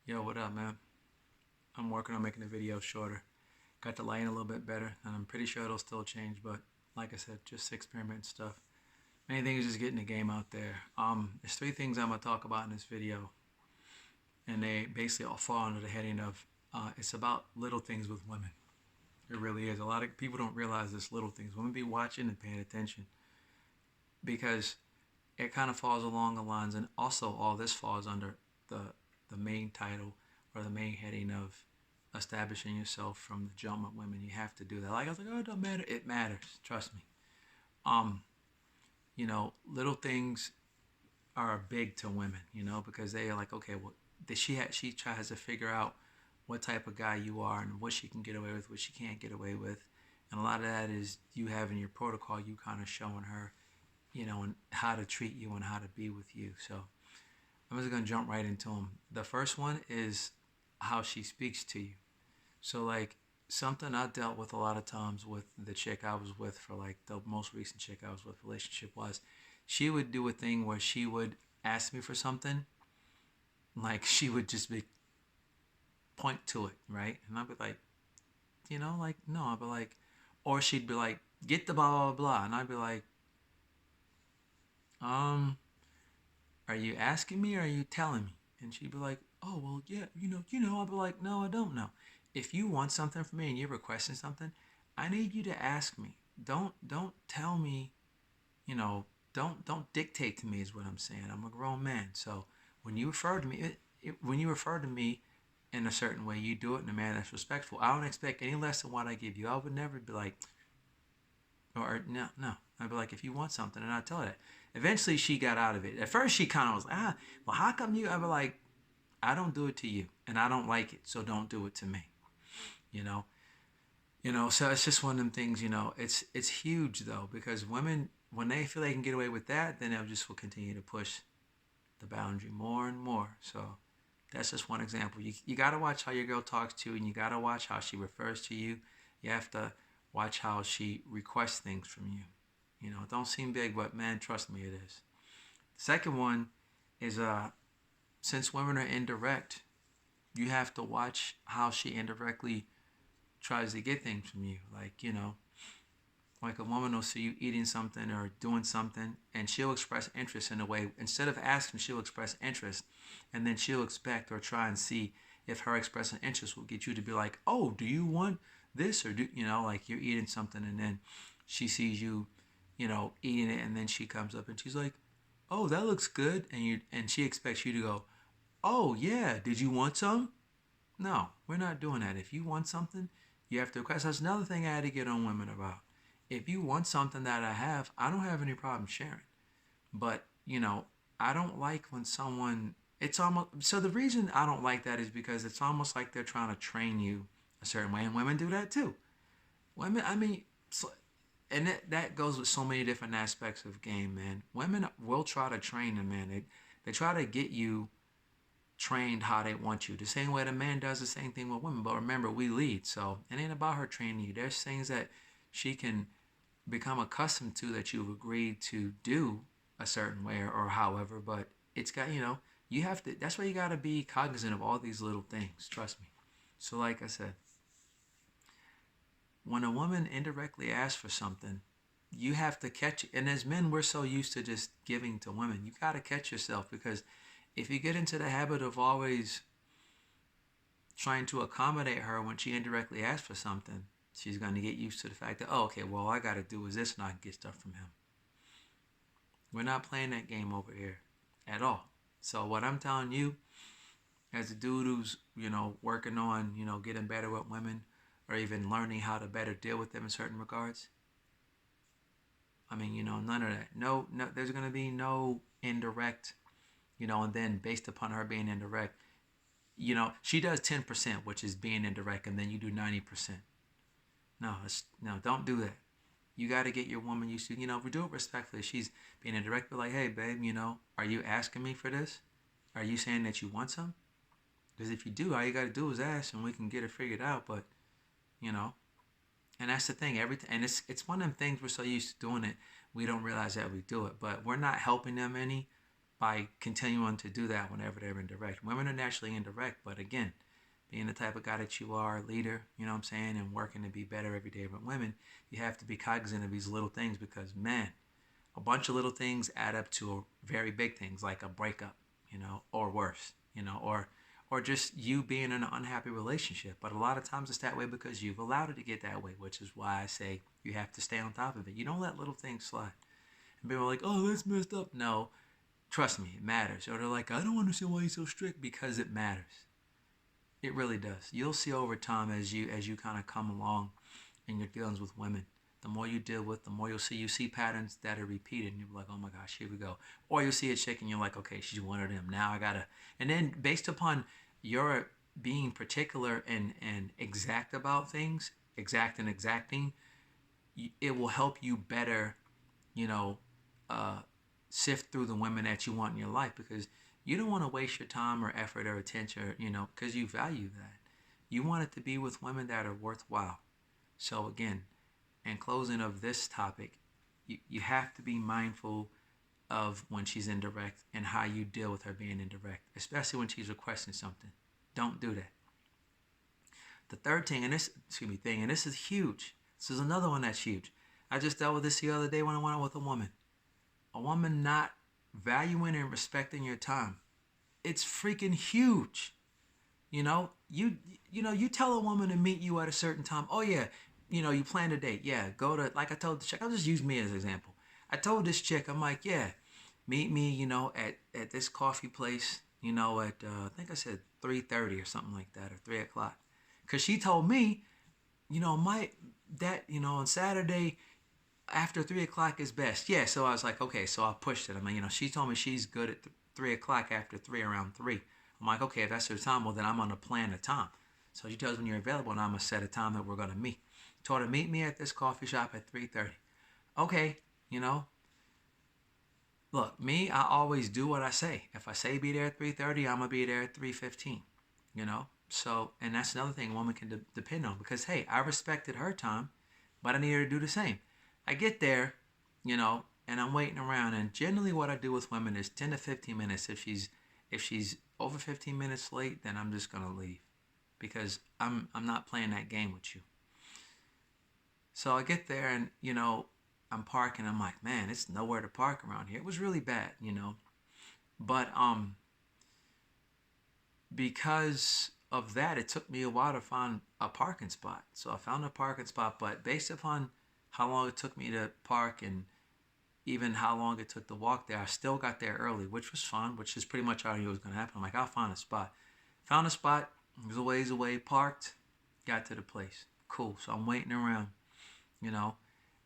Yo, what up, man? I'm working on making the video shorter. Got the lighting a little bit better, and I'm pretty sure it'll still change, but like I said, just experiment stuff. Main thing is just getting the game out there. There's three things I'm gonna talk about in this video, and they basically all fall under the heading of it's about little things with women. It really is. A lot of people don't realize this little things. Women be watching and paying attention because it kind of falls along the lines, and also all this falls under the the main title or the main heading of establishing yourself from the jump with women. You have to do that. Like I was like, oh, it don't matter. It matters. Trust me. Um, little things are big to women. Because they are like, okay, well, she tries to figure out what type of guy you are and what she can get away with, what she can't get away with, and a lot of that is you having your protocol. You kind of showing her, and how to treat you and how to be with you. So I'm just gonna jump right into them. The first one is how she speaks to you. So like something I dealt with a lot of times with the chick I was with for like the most recent chick I was with relationship was she would do a thing where she would ask me for something, like she would just be point to it, right? And I'd be like, like no, I'd be like, or she'd be like, get the blah blah blah, and I'd be like, um, are you asking me or are you telling me? And she'd be like, oh well, yeah, I'd be like, no, I don't know. If you want something from me and you're requesting something, I need you to ask me. Don't tell me, you know, don't dictate to me is what I'm saying. I'm a grown man. So when you refer to me, when you refer to me in a certain way, you do it in a manner that's respectful. I don't expect any less than what I give you. I would never be like, or no, no. I'd be like, if you want something, and I'd tell her that. Eventually, she got out of it. At first, she kind of was like, well, how come you? I'd be like, I don't do it to you, and I don't like it, so don't do it to me. You know, So it's just one of them things. It's huge though because women, when they feel they can get away with that, then they'll just will continue to push the boundary more and more. So that's just one example. You got to watch how your girl talks to you, and you got to watch how she refers to you. You have to watch how she requests things from you. It don't seem big, but man, trust me, it is. The second one is since women are indirect, you have to watch how she indirectly tries to get things from you. Like a woman will see you eating something or doing something, and she'll express interest in a way. Instead of asking, she'll express interest, and then she'll expect or try and see if her expressing interest will get you to be like, "Oh, do you want this?" Or like you're eating something, and then she sees you, eating it, and then she comes up and she's like, "Oh, that looks good," and she expects you to go, "Oh yeah, did you want some?" No, we're not doing that. If you want something, you have to request. That's another thing I had to get on women about. If you want something that I don't have any problem sharing. But, I don't like when someone, it's almost, so the reason I don't like that is because it's almost like they're trying to train you a certain way. And women do that too. Women, I mean, and that goes with so many different aspects of game, man. Women will try to train a man. They try to get you trained how they want you. The same way the man does the same thing with women. But remember, we lead, so it ain't about her training you. There's things that she can become accustomed to that you've agreed to do a certain way or however. But it's got you have to. That's why you got to be cognizant of all these little things. Trust me. So like I said, when a woman indirectly asks for something, you have to catch it. And as men, we're so used to just giving to women. You got to catch yourself because if you get into the habit of always trying to accommodate her when she indirectly asks for something, she's going to get used to the fact that, oh, okay, well, all I got to do is this and I can get stuff from him. We're not playing that game over here at all. So what I'm telling you, as a dude who's, working on, getting better with women or even learning how to better deal with them in certain regards, I mean, none of that. No, no, there's going to be no indirect, and then based upon her being indirect, she does 10%, which is being indirect, and then you do 90%. No, no, don't do that. You got to get your woman used to, we do it respectfully. She's being indirect, but like, hey, babe, are you asking me for this? Are you saying that you want some? Because if you do, all you got to do is ask, and we can get it figured out. But, you know, and that's the thing. Everything, and it's one of them things we're so used to doing it, we don't realize that we do it. But we're not helping them any by continuing to do that whenever they're indirect. Women are naturally indirect, but again, being the type of guy that you are, a leader, you know what I'm saying, and working to be better every day. But women, you have to be cognizant of these little things because, man, a bunch of little things add up to very big things like a breakup, or worse, or just you being in an unhappy relationship. But a lot of times it's that way because you've allowed it to get that way, which is why I say you have to stay on top of it. You don't let little things slide. And people are like, oh, that's messed up. No, trust me, it matters. Or they're like, I don't understand why you're so strict, because it matters. It really does. You'll see over time as you kind of come along in your dealings with women. The more you deal with, the more you see patterns that are repeated, and you're like, oh my gosh, here we go. Or you'll see a chick and you're like, okay, she's one of them. Now I gotta. And then based upon your being particular and exact about things, exact and exacting, it will help you better, you know, uh, sift through the women that you want in your life, because you don't want to waste your time or effort or attention, because you value that. You want it to be with women that are worthwhile. So again, in closing of this topic, you have to be mindful of when she's indirect and how you deal with her being indirect, especially when she's requesting something. Don't do that. The third thing, and this is huge. This is another one that's huge. I just dealt with this the other day when I went out with a woman. A woman not valuing and respecting your time. It's freaking huge. You tell a woman to meet you at a certain time. Oh yeah, you plan a date. Yeah, go to, like I told the chick. I'll just use me as an example. I told this chick, I'm like, yeah, meet me, at this coffee place, at I think I said 3:30 or something like that, or 3 o'clock, because she told me, my that on Saturday after 3 o'clock is best. Yeah, so I was like, okay, so I pushed it. I mean, she told me she's good at 3 o'clock after three, around three. I'm like, okay, if that's her time, well then I'm gonna plan a time. So she tells me when you're available, and I'm gonna set a time that we're gonna meet. Told her meet me at this coffee shop at 3:30. Okay, look, me, I always do what I say. If I say be there at 3:30, I'm gonna be there at 3:15. So, and that's another thing a woman can depend on, because hey, I respected her time, but I need her to do the same. I get there, and I'm waiting around, and generally what I do with women is 10 to 15 minutes. If she's over 15 minutes late, then I'm just gonna leave, because I'm not playing that game with you. So I get there, and I'm parking. I'm like, man, it's nowhere to park around here. It was really bad, but because of that, it took me a while to find a parking spot. So I found a parking spot, but based upon how long it took me to park and even how long it took to walk there, I still got there early, which was fun, which is pretty much how I knew it was going to happen. I'm like, I'll find a spot. Found a spot, it was a ways away, parked, got to the place. Cool. So I'm waiting around, you know,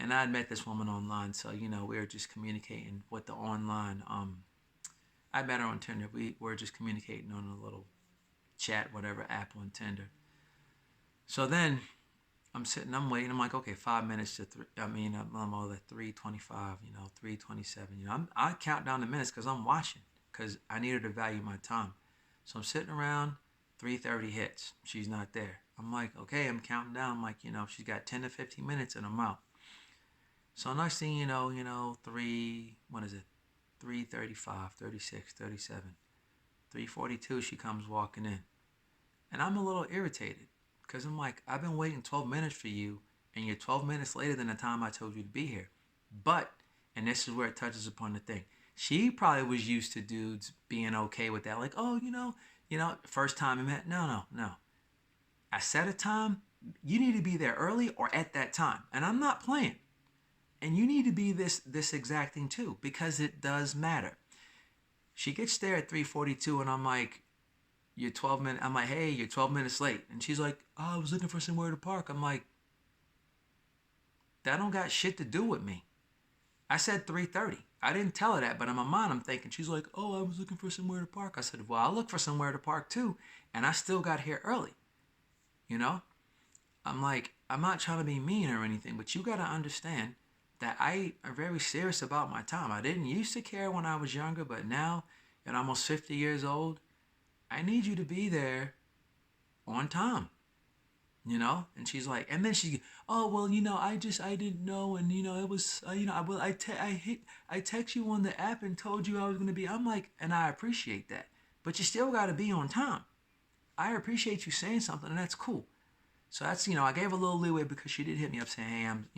and I had met this woman online. So, we were just communicating with the online. I met her on Tinder. We were just communicating on a little chat, whatever app on Tinder. So then I'm sitting, I'm waiting. I'm like, okay, 5 minutes to three. I'm all at 3:25, 3:27. I count down the minutes because I'm watching, because I needed to value my time. So I'm sitting around. 3:30 hits. She's not there. I'm like, okay, I'm counting down. I'm like, she's got 10 to 15 minutes and I'm out. So next thing what is it? 3:35, 36, 37. 3:42, she comes walking in. And I'm a little irritated because I'm like, I've been waiting 12 minutes for you, and you're 12 minutes later than the time I told you to be here. But, and this is where it touches upon the thing, she probably was used to dudes being okay with that. Like, oh, first time we met. No. I set a time. You need to be there early or at that time. And I'm not playing. And you need to be this exacting too, because it does matter. She gets there at 3:42, and I'm like, you're 12 minutes. I'm like, hey, you're 12 minutes late. And she's like, oh, I was looking for somewhere to park. I'm like, that don't got shit to do with me. I said 3:30. I didn't tell her that, but in my mind, I'm thinking, she's like, oh, I was looking for somewhere to park. I said, well, I'll look for somewhere to park too. And I still got here early. I'm like, I'm not trying to be mean or anything, but you got to understand that I am very serious about my time. I didn't used to care when I was younger, but now, at almost 50 years old, I need you to be there on time. And she's like, and then she, oh well, I didn't know, and it was, I text you on the app and told you I was gonna be. I'm like, and I appreciate that, but you still got to be on time. I appreciate you saying something, and that's cool. So that's, I gave a little leeway because she did hit me up saying, hey, I'm,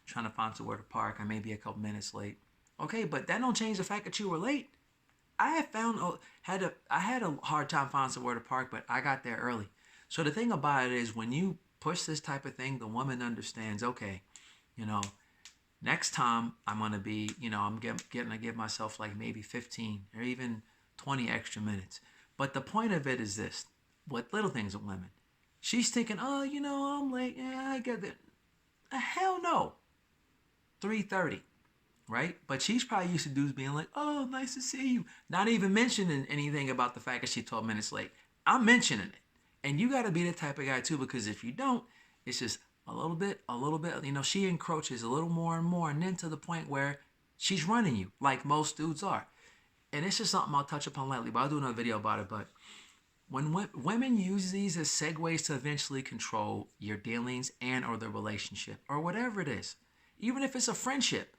trying to find somewhere to park. I may be a couple minutes late. Okay, but that don't change the fact that you were late. I had found I had a hard time finding somewhere to park, but I got there early. So the thing about it is, when you push this type of thing, the woman understands. Okay, you know, next time I'm gonna be, getting to give myself like maybe 15 or even 20 extra minutes. But the point of it is this: with little things with women, she's thinking, oh, I'm late. Yeah, I get it. Hell no. 3:30. Right? But she's probably used to dudes being like, oh, nice to see you. Not even mentioning anything about the fact that she's 12 minutes late. I'm mentioning it. And you got to be the type of guy too, because if you don't, it's just a little bit. She encroaches a little more and more, and then to the point where she's running you, like most dudes are. And it's just something I'll touch upon lightly, but I'll do another video about it. But when women use these as segues to eventually control your dealings and or the relationship or whatever it is, even if it's a friendship,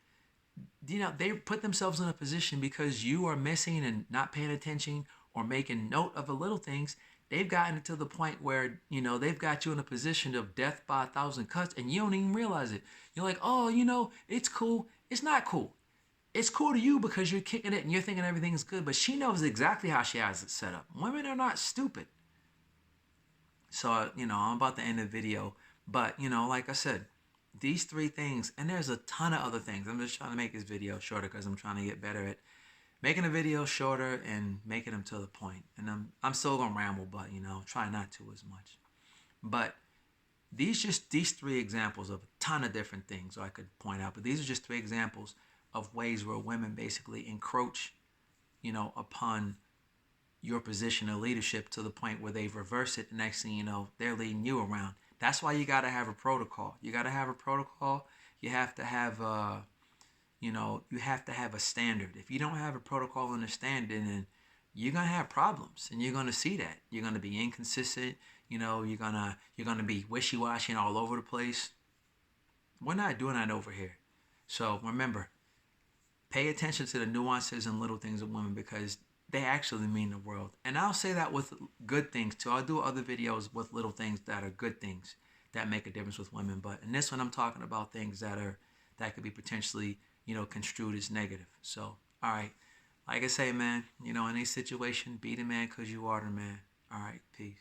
they put themselves in a position because you are missing and not paying attention or making note of the little things. They've gotten to the point where, they've got you in a position of death by a thousand cuts and you don't even realize it. You're like, oh, it's cool. It's not cool. It's cool to you because you're kicking it and you're thinking everything's good, but she knows exactly how she has it set up. Women are not stupid. So, I'm about to end the video. But, like I said, these three things, and there's a ton of other things. I'm just trying to make this video shorter because I'm trying to get better at making a video shorter and making them to the point. And I'm still gonna ramble, but try not to as much. But these three examples of a ton of different things I could point out, but these are just three examples of ways where women basically encroach, upon your position of leadership to the point where they've reversed it. The next thing you know, they're leading you around. That's why you got to have a protocol. You got to have a protocol. You have to have you have to have a standard. If you don't have a protocol and a standard, then you're gonna have problems, and you're gonna see that. You're gonna be inconsistent. You're gonna be wishy-washy and all over the place. We're not doing that over here. So remember, pay attention to the nuances and little things of women because they actually mean the world. And I'll say that with good things too. I'll do other videos with little things that are good things that make a difference with women. But in this one, I'm talking about things that could be potentially, construed as negative. So, all right. Like I say, man, in any situation, be the man because you are the man. All right. Peace.